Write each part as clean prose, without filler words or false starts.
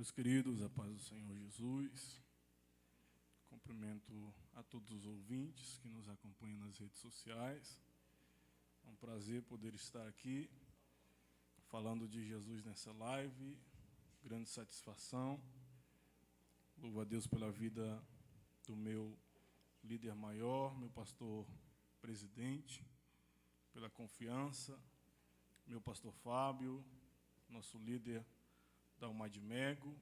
Meus queridos, a paz do Senhor Jesus. Cumprimento a todos os ouvintes que nos acompanham nas redes sociais. É um prazer poder estar aqui falando de Jesus nessa live. Grande satisfação. Louvo a Deus pela vida do meu líder maior, meu pastor presidente, pela confiança, meu pastor Fábio, nosso líder da Almadimego.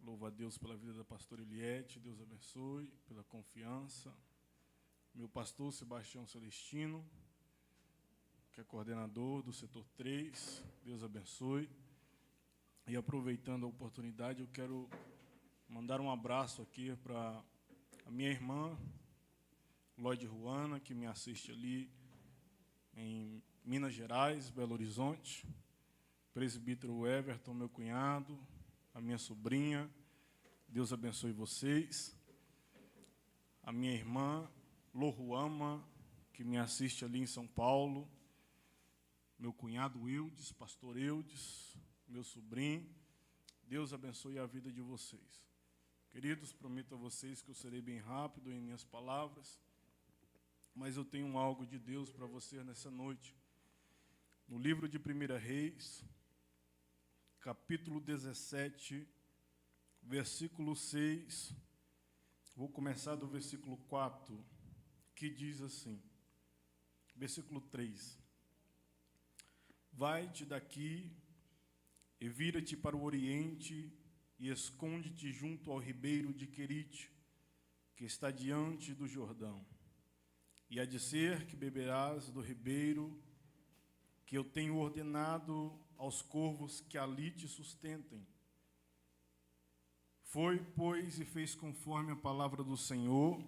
Louvo a Deus pela vida da pastora Eliette, Deus abençoe, pela confiança. Meu pastor Sebastião Celestino, que é coordenador do setor 3, Deus abençoe. E aproveitando a oportunidade, eu quero mandar um abraço aqui para a minha irmã, Lloyd Ruana, que me assiste ali em Minas Gerais, Belo Horizonte. Presbítero Everton, meu cunhado, a minha sobrinha, Deus abençoe vocês. A minha irmã, Loruama, que me assiste ali em São Paulo. Meu cunhado Eudes, pastor Eudes, meu sobrinho. Deus abençoe a vida de vocês. Queridos, prometo a vocês que eu serei bem rápido em minhas palavras, mas eu tenho algo de Deus para você nessa noite. No livro de 1 Reis, capítulo 17, versículo 6, vou começar do versículo 4, que diz assim, versículo 3. Vai-te daqui e vira-te para o oriente e esconde-te junto ao ribeiro de Querite, que está diante do Jordão. E há de ser que beberás do ribeiro que eu tenho ordenado aos corvos que ali te sustentem. Foi, pois, e fez conforme a palavra do Senhor,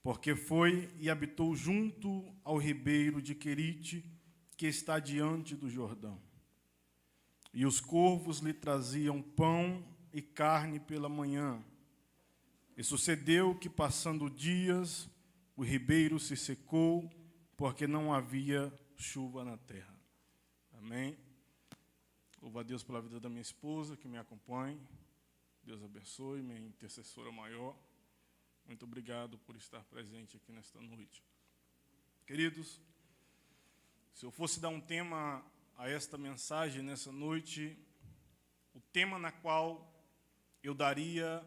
porque foi e habitou junto ao ribeiro de Querite, que está diante do Jordão. E os corvos lhe traziam pão e carne pela manhã. E sucedeu que, passando dias, o ribeiro se secou, porque não havia chuva na terra. Amém. Louvo a Deus pela vida da minha esposa, que me acompanha. Deus abençoe, minha intercessora maior. Muito obrigado por estar presente aqui nesta noite. Queridos, se eu fosse dar um tema a esta mensagem nessa noite, o tema na qual eu daria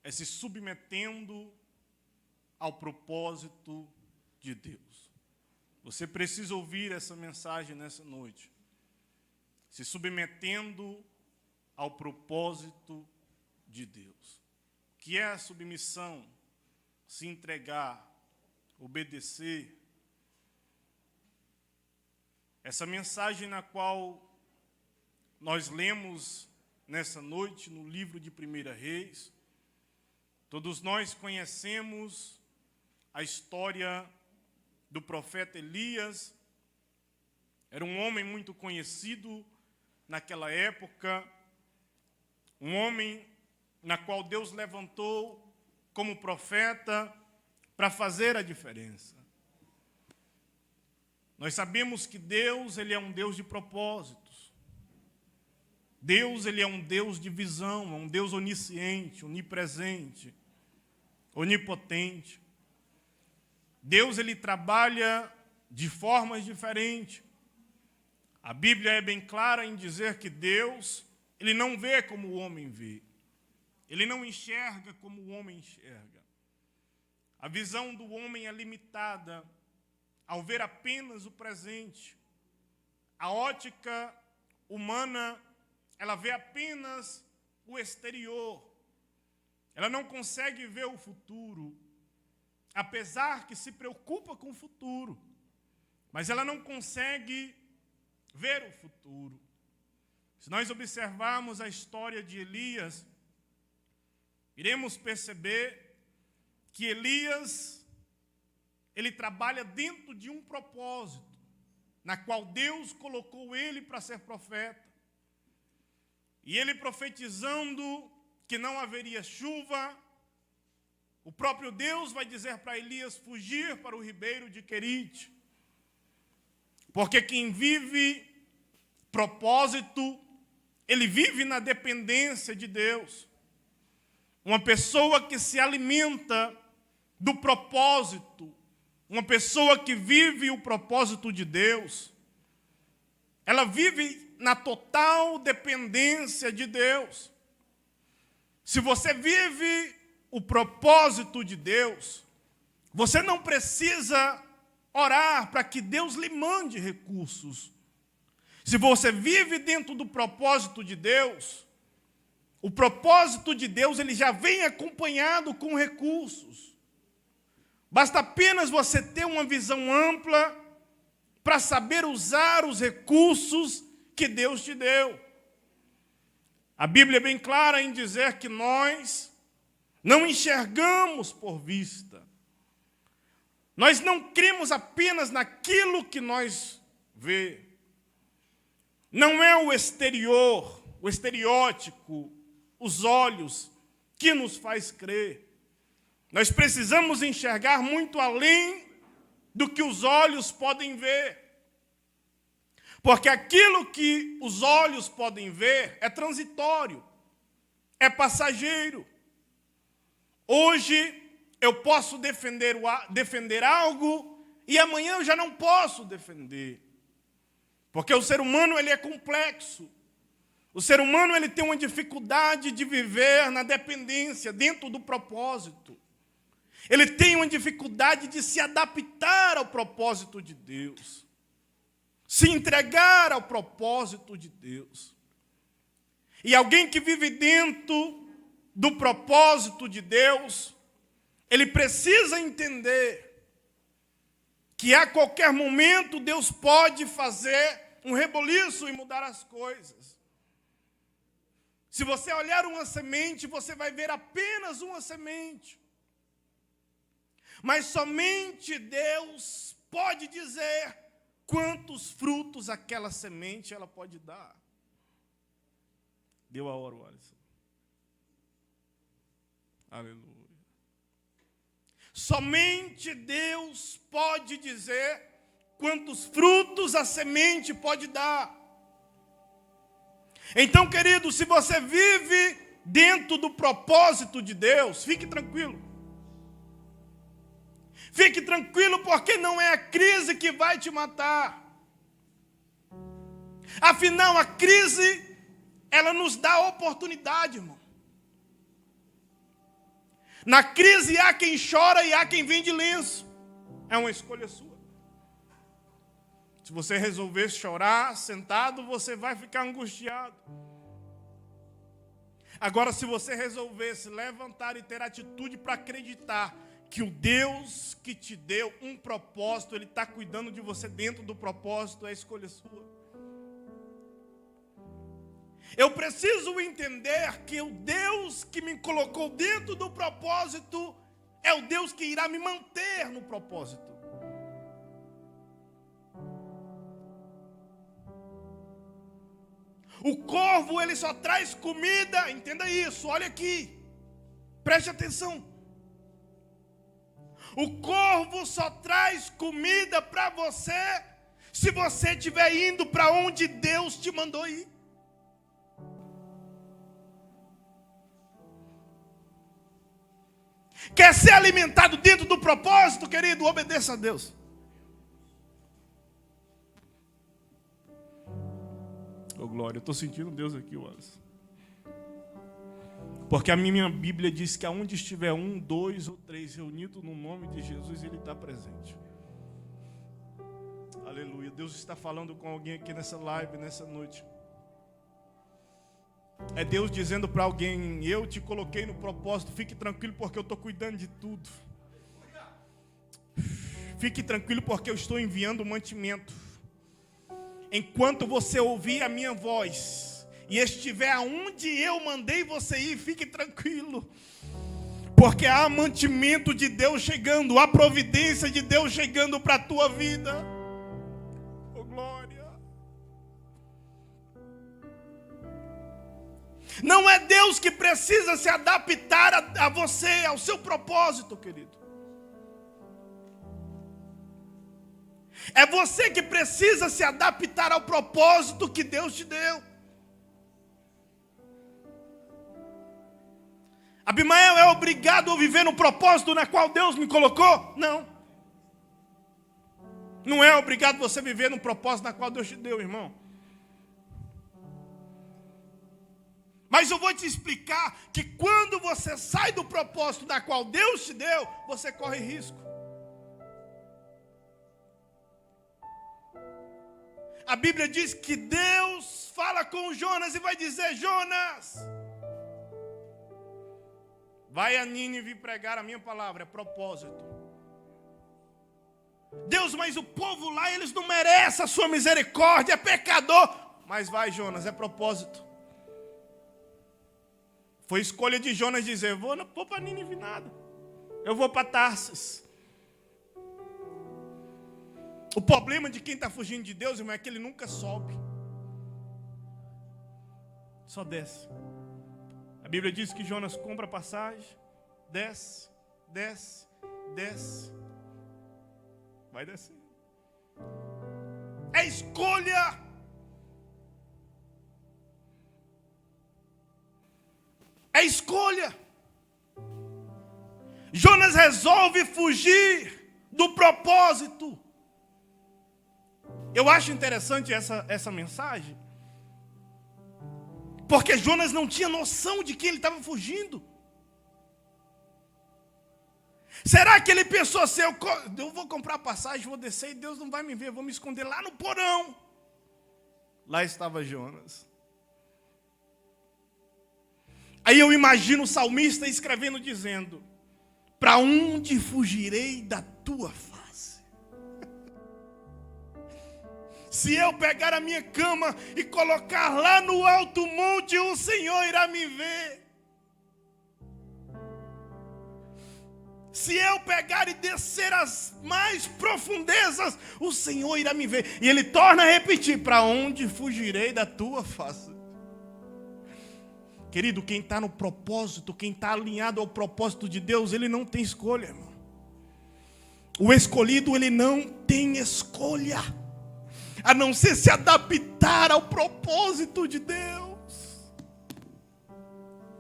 é se submetendo ao propósito de Deus. Você precisa ouvir essa mensagem nessa noite. Se submetendo ao propósito de Deus. O que é a submissão? Se entregar, obedecer. Essa mensagem na qual nós lemos nessa noite no livro de 1 Reis, todos nós conhecemos a história do profeta Elias. Era um homem muito conhecido naquela época, um homem na qual Deus levantou como profeta para fazer a diferença. Nós sabemos que Deus, Ele é um Deus de propósitos. Deus, Ele é um Deus de visão, é um Deus onisciente, onipresente, onipotente. Deus, Ele trabalha de formas diferentes. A Bíblia é bem clara em dizer que Deus, Ele não vê como o homem vê. Ele não enxerga como o homem enxerga. A visão do homem é limitada ao ver apenas o presente. A ótica humana, ela vê apenas o exterior. Ela não consegue ver o futuro, apesar que se preocupa com o futuro. Mas ela não consegue ver o futuro. Se nós observarmos a história de Elias, iremos perceber que Elias, ele trabalha dentro de um propósito, na qual Deus colocou ele para ser profeta. E ele profetizando que não haveria chuva, o próprio Deus vai dizer para Elias fugir para o ribeiro de Querite. Porque quem vive propósito ele vive na dependência de Deus. Uma pessoa que se alimenta do propósito, uma pessoa que vive o propósito de Deus, ela vive na total dependência de Deus. Se você vive o propósito de Deus, você não precisa orar para que Deus lhe mande recursos. Se você vive dentro do propósito de Deus, o propósito de Deus ele já vem acompanhado com recursos. Basta apenas você ter uma visão ampla para saber usar os recursos que Deus te deu. A Bíblia é bem clara em dizer que nós não enxergamos por vista. Nós não cremos apenas naquilo que nós vemos. Não é o exterior, o estereótipo, os olhos, que nos faz crer. Nós precisamos enxergar muito além do que os olhos podem ver. Porque aquilo que os olhos podem ver é transitório, é passageiro. Hoje eu posso defender algo e amanhã eu já não posso defender. Porque o ser humano ele é complexo. O ser humano ele tem uma dificuldade de viver na dependência, dentro do propósito. Ele tem uma dificuldade de se adaptar ao propósito de Deus. Se entregar ao propósito de Deus. E alguém que vive dentro do propósito de Deus, ele precisa entender que a qualquer momento Deus pode fazer um reboliço e mudar as coisas. Se você olhar uma semente, você vai ver apenas uma semente. Mas somente Deus pode dizer quantos frutos aquela semente ela pode dar. Deu a hora, Alisson. Aleluia. Somente Deus pode dizer quantos frutos a semente pode dar. Então, querido, se você vive dentro do propósito de Deus, fique tranquilo. Fique tranquilo, porque não é a crise que vai te matar. Afinal, a crise, ela nos dá oportunidade, irmão. Na crise há quem chora e há quem vende lenço. É uma escolha sua. Se você resolver chorar sentado, você vai ficar angustiado. Agora, se você resolver se levantar e ter atitude para acreditar que o Deus que te deu um propósito, Ele está cuidando de você dentro do propósito, é a escolha sua. Eu preciso entender que o Deus que me colocou dentro do propósito é o Deus que irá me manter no propósito. O corvo, ele só traz comida, entenda isso, olha aqui, preste atenção. O corvo só traz comida para você se você estiver indo para onde Deus te mandou ir. Quer ser alimentado dentro do propósito, querido? Obedeça a Deus. Oh, glória, eu estou sentindo Deus aqui, Wallace. Porque a minha Bíblia diz que aonde estiver 1, 2 ou 3 reunidos no nome de Jesus, Ele está presente. Aleluia. Deus está falando com alguém aqui nessa live, nessa noite. É Deus dizendo para alguém: eu te coloquei no propósito, fique tranquilo porque eu estou cuidando de tudo. Fique tranquilo porque eu estou enviando o mantimento. Enquanto você ouvir a minha voz e estiver aonde eu mandei você ir, fique tranquilo. Porque há mantimento de Deus chegando, há providência de Deus chegando para a tua vida. Oh, glória. Não é Deus que precisa se adaptar a você, ao seu propósito, querido. É você que precisa se adaptar ao propósito que Deus te deu. Abimael é obrigado a viver no propósito na qual Deus me colocou? Não. Não é obrigado você viver no propósito na qual Deus te deu, irmão. Mas eu vou te explicar que quando você sai do propósito na qual Deus te deu, você corre risco. A Bíblia diz que Deus fala com Jonas e vai dizer: Jonas, vai a Nínive pregar a minha palavra, é propósito. Deus, mas o povo lá, eles não merecem a sua misericórdia, é pecador. Mas vai, Jonas, é propósito. Foi escolha de Jonas dizer: eu não vou para Nínive nada, eu vou para Tarsis. O problema de quem está fugindo de Deus, irmão, é que ele nunca sobe, só desce. A Bíblia diz que Jonas compra passagem, desce, desce, desce, vai descer. É escolha. É escolha. Jonas resolve fugir do propósito. Eu acho interessante essa mensagem, porque Jonas não tinha noção de que ele estava fugindo. Será que ele pensou assim: eu vou comprar passagem, vou descer e Deus não vai me ver, vou me esconder lá no porão? Lá estava Jonas. Aí eu imagino o salmista escrevendo, dizendo: para onde fugirei da tua face? Se eu pegar a minha cama e colocar lá no alto monte, o Senhor irá me ver. Se eu pegar e descer as mais profundezas, o Senhor irá me ver. E ele torna a repetir: para onde fugirei da tua face? Querido, quem está no propósito, quem está alinhado ao propósito de Deus, ele não tem escolha, irmão. O escolhido, ele não tem escolha, a não ser se adaptar ao propósito de Deus.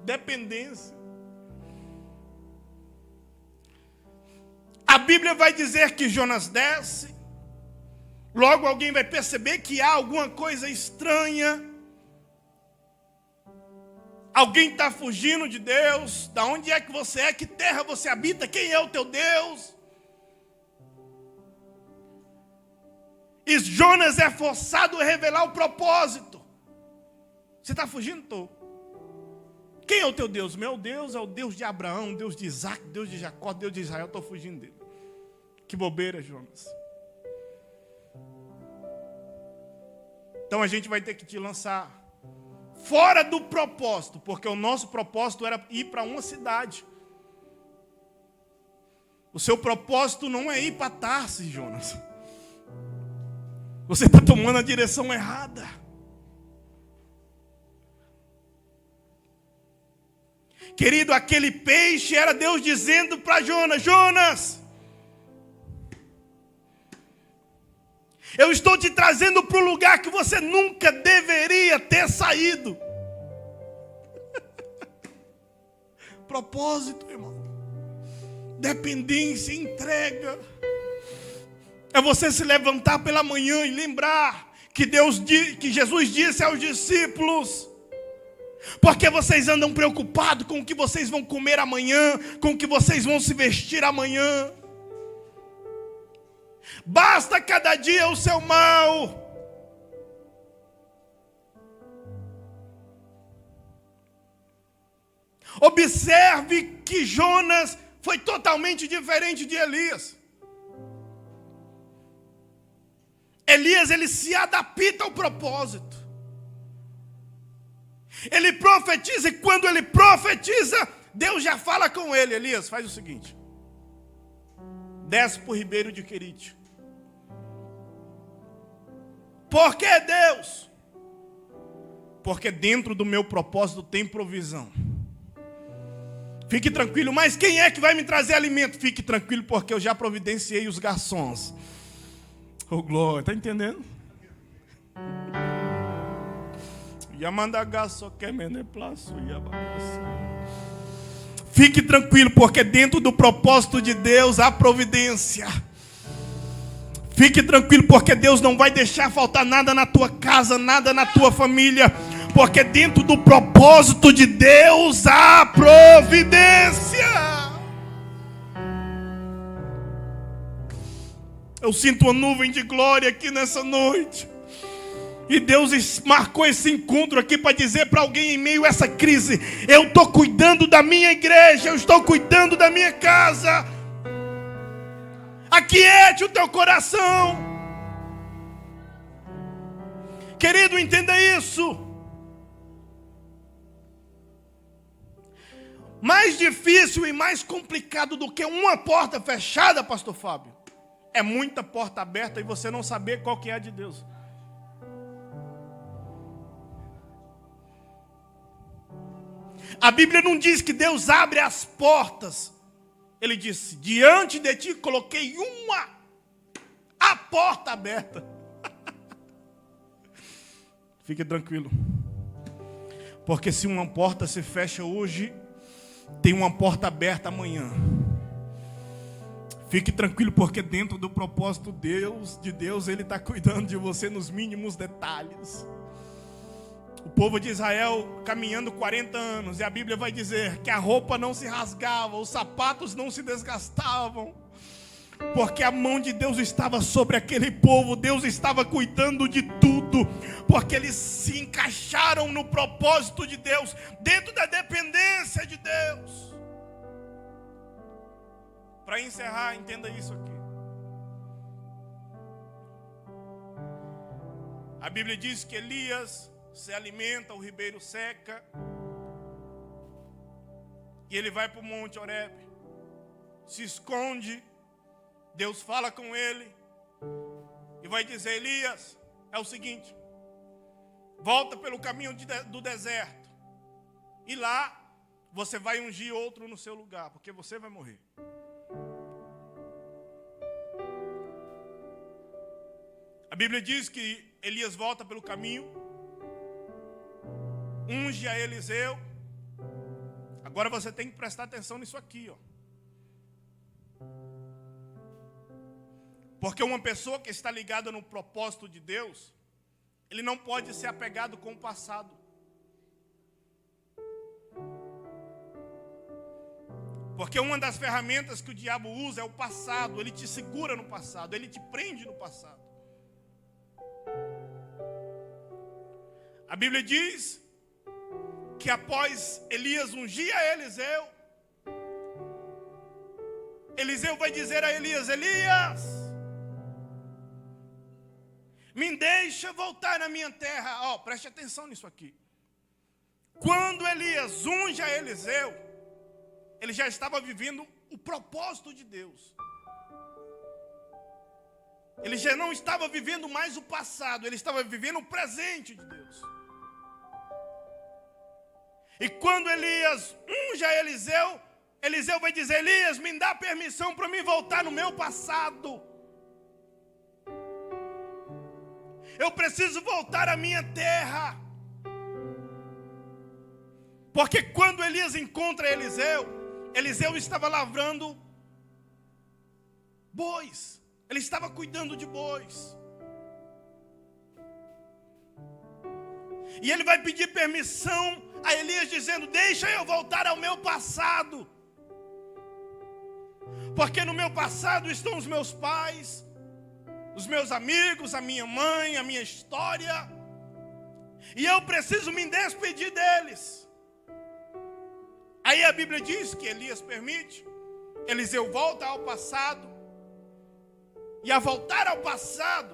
Dependência. A Bíblia vai dizer que Jonas desce, logo alguém vai perceber que há alguma coisa estranha. Alguém está fugindo de Deus. Da onde é que você é? Que terra você habita? Quem é o teu Deus? E Jonas é forçado a revelar o propósito. Você está fugindo? Estou. Quem é o teu Deus? Meu Deus é o Deus de Abraão, Deus de Isaac, Deus de Jacó, Deus de Israel. Estou fugindo dele. Que bobeira, Jonas. Então a gente vai ter que te lançar fora do propósito, porque o nosso propósito era ir para uma cidade. O seu propósito não é ir para Tarsis, Jonas. Você está tomando a direção errada. Querido, aquele peixe era Deus dizendo para Jonas: Jonas, eu estou te trazendo para o lugar que você nunca deveria ter saído. Propósito, irmão. Dependência, entrega. É você se levantar pela manhã e lembrar que Jesus disse aos discípulos: porque vocês andam preocupados com o que vocês vão comer amanhã, com o que vocês vão se vestir amanhã. Basta cada dia o seu mal. Observe que Jonas foi totalmente diferente de Elias. Elias, ele se adapta ao propósito. Ele profetiza, e quando ele profetiza, Deus já fala com ele: Elias, faz o seguinte, desce para o ribeiro de Querite. Por que, Deus? Porque dentro do meu propósito tem provisão. Fique tranquilo. Mas quem é que vai me trazer alimento? Fique tranquilo, porque eu já providenciei os garçons. Oh, glória, está entendendo? Fique tranquilo, porque dentro do propósito de Deus há providência. Fique tranquilo, porque Deus não vai deixar faltar nada na tua casa, nada na tua família, porque dentro do propósito de Deus há providência. Eu sinto uma nuvem de glória aqui nessa noite. E Deus marcou esse encontro aqui para dizer para alguém em meio a essa crise: eu estou cuidando da minha igreja, eu estou cuidando da minha casa. Aquiete o teu coração. Querido, entenda isso. Mais difícil e mais complicado do que uma porta fechada, pastor Fábio, é muita porta aberta e você não saber qual que é a de Deus. A Bíblia não diz que Deus abre as portas. Ele disse: diante de ti coloquei a porta aberta. Fique tranquilo, porque se uma porta se fecha hoje, tem uma porta aberta amanhã. Fique tranquilo, porque dentro do propósito de Deus, Ele está cuidando de você nos mínimos detalhes. O povo de Israel caminhando 40 anos, e a Bíblia vai dizer que a roupa não se rasgava, os sapatos não se desgastavam, porque a mão de Deus estava sobre aquele povo. Deus estava cuidando de tudo, porque eles se encaixaram no propósito de Deus, dentro da dependência de Deus. Para encerrar, entenda isso aqui. A Bíblia diz que Elias se alimenta, o ribeiro seca, e ele vai para o Monte Horebe, se esconde. Deus fala com ele e vai dizer: Elias, é o seguinte, volta pelo caminho do deserto, e lá você vai ungir outro no seu lugar, porque você vai morrer. A Bíblia diz que Elias volta pelo caminho, unge a Eliseu. Agora você tem que prestar atenção nisso aqui, ó. Porque uma pessoa que está ligada no propósito de Deus, ele não pode ser apegado com o passado. Porque uma das ferramentas que o diabo usa é o passado. Ele te segura no passado, ele te prende no passado. A Bíblia diz que após Elias ungir a Eliseu, Eliseu vai dizer a Elias: Elias, me deixa voltar na minha terra. Preste atenção nisso aqui. Quando Elias unge a Eliseu, ele já estava vivendo o propósito de Deus. Ele já não estava vivendo mais o passado, ele estava vivendo o presente de Deus. E quando Elias unge a Eliseu, Eliseu vai dizer: Elias, me dá permissão para mim voltar no meu passado. Eu preciso voltar à minha terra. Porque quando Elias encontra Eliseu, Eliseu estava lavrando bois. Ele estava cuidando de bois. E ele vai pedir permissão a Elias, dizendo: deixa eu voltar ao meu passado. Porque no meu passado estão os meus pais, os meus amigos, a minha mãe, a minha história. E eu preciso me despedir deles. Aí a Bíblia diz que Elias permite. Eliseu volta ao passado. E a voltar ao passado,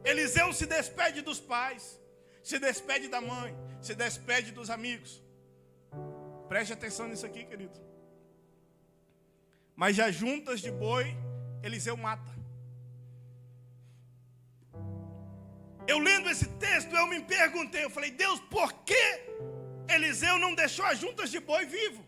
Eliseu se despede dos pais, se despede da mãe, se despede dos amigos. Preste atenção nisso aqui, querido. Mas já juntas de boi, Eliseu mata. Eu lendo esse texto, eu me perguntei, eu falei: Deus, por que Eliseu não deixou as juntas de boi vivo?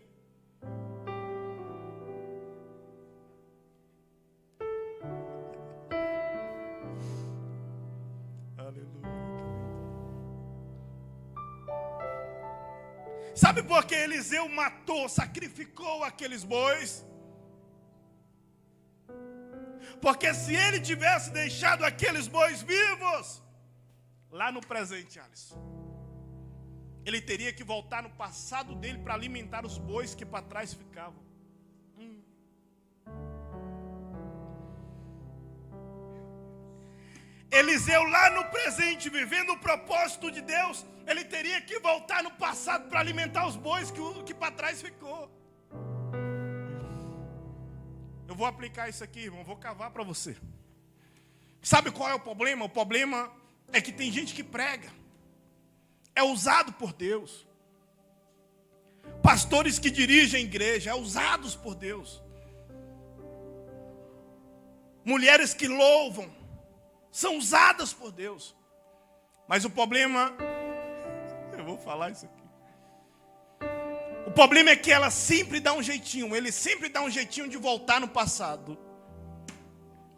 Sabe por que Eliseu matou, sacrificou aqueles bois? Porque se ele tivesse deixado aqueles bois vivos, lá no presente, Alisson, ele teria que voltar no passado dele para alimentar os bois que para trás ficavam. Eliseu lá no presente, vivendo o propósito de Deus, ele teria que voltar no passado para alimentar os bois que para trás ficou. Eu vou aplicar isso aqui, irmão, vou cavar para você. Sabe qual é o problema? O problema é que tem gente que prega, é usado por Deus. Pastores que dirigem a igreja, é usados por Deus. Mulheres que louvam, são usadas por Deus. Mas o problema, eu vou falar isso aqui. O problema é que ela sempre dá um jeitinho, ele sempre dá um jeitinho de voltar no passado,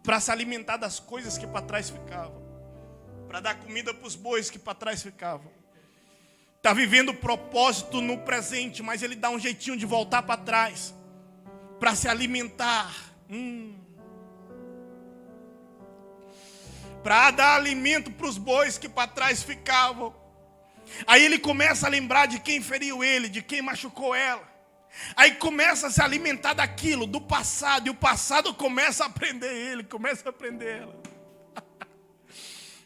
para se alimentar das coisas que para trás ficavam, para dar comida para os bois que para trás ficavam. Está vivendo o propósito no presente, mas ele dá um jeitinho de voltar para trás, para se alimentar. Para dar alimento para os bois que para trás ficavam. Aí ele começa a lembrar de quem feriu ele, de quem machucou ela. Aí começa a se alimentar daquilo, do passado. E o passado começa a prender ele, começa a prender ela.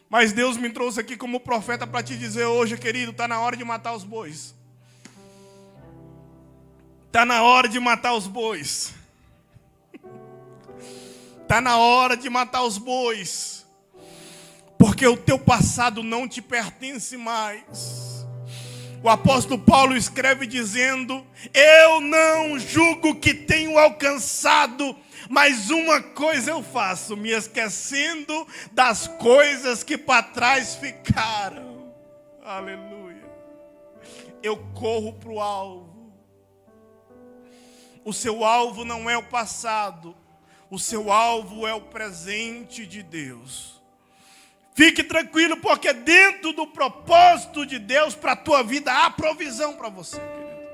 Mas Deus me trouxe aqui como profeta para te dizer hoje, querido, está na hora de matar os bois. Está na hora de matar os bois. Está na hora de matar os bois. Porque o teu passado não te pertence mais. O apóstolo Paulo escreve dizendo: eu não julgo que tenho alcançado, mas uma coisa eu faço, me esquecendo das coisas que para trás ficaram. Aleluia. Eu corro para o alvo. O seu alvo não é o passado, o seu alvo é o presente de Deus. Fique tranquilo, porque dentro do propósito de Deus para a tua vida há provisão para você, querido.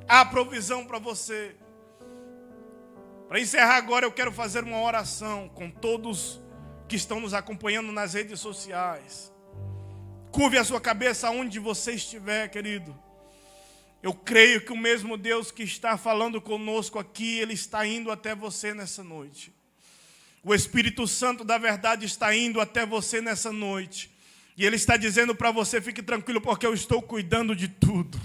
Há provisão para você. Para encerrar agora, eu quero fazer uma oração com todos que estão nos acompanhando nas redes sociais. Curve a sua cabeça aonde você estiver, querido. Eu creio que o mesmo Deus que está falando conosco aqui, Ele está indo até você nessa noite. O Espírito Santo da verdade está indo até você nessa noite. E Ele está dizendo para você: fique tranquilo, porque eu estou cuidando de tudo.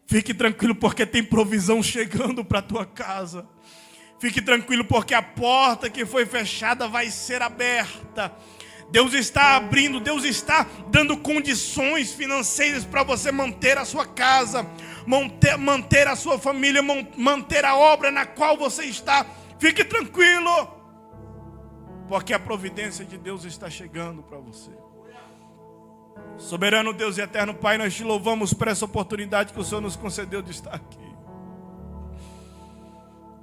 Fique tranquilo, porque tem provisão chegando para a tua casa. Fique tranquilo, porque a porta que foi fechada vai ser aberta. Deus está abrindo, Deus está dando condições financeiras para você manter a sua casa, manter a sua família, manter a obra na qual você está. Fique tranquilo, porque a providência de Deus está chegando para você. Soberano Deus e eterno Pai, nós te louvamos por essa oportunidade que o Senhor nos concedeu de estar aqui.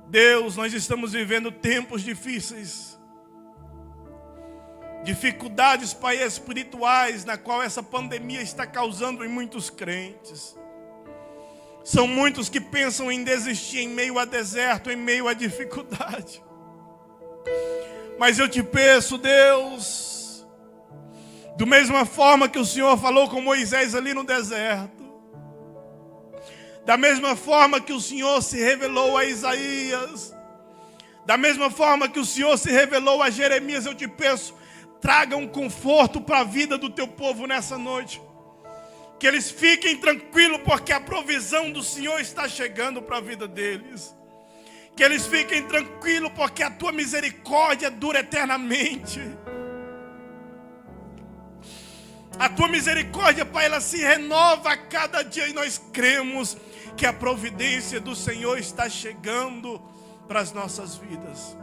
Deus, nós estamos vivendo tempos difíceis, dificuldades, Pai, espirituais, na qual essa pandemia está causando em muitos crentes. São muitos que pensam em desistir em meio a deserto, em meio a dificuldade. Mas eu te peço, Deus, da mesma forma que o Senhor falou com Moisés ali no deserto, da mesma forma que o Senhor se revelou a Isaías, da mesma forma que o Senhor se revelou a Jeremias, eu te peço, traga um conforto para a vida do teu povo nessa noite. Que eles fiquem tranquilos, porque a provisão do Senhor está chegando para a vida deles. Que eles fiquem tranquilos, porque a tua misericórdia dura eternamente. A tua misericórdia, Pai, ela se renova a cada dia. E nós cremos que a providência do Senhor está chegando para as nossas vidas.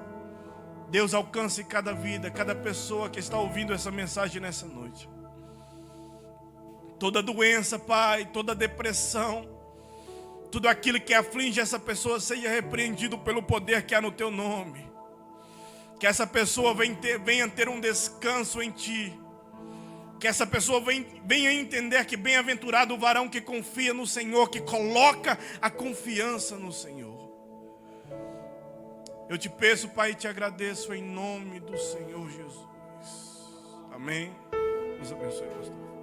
Deus, alcance cada vida, cada pessoa que está ouvindo essa mensagem nessa noite. Toda doença, Pai, toda depressão, tudo aquilo que aflige essa pessoa seja repreendido pelo poder que há no teu nome. Que essa pessoa venha ter um descanso em ti. Que essa pessoa venha entender que bem-aventurado o varão que confia no Senhor, que coloca a confiança no Senhor. Eu te peço, Pai, e te agradeço em nome do Senhor Jesus. Amém. Deus abençoe, pastor.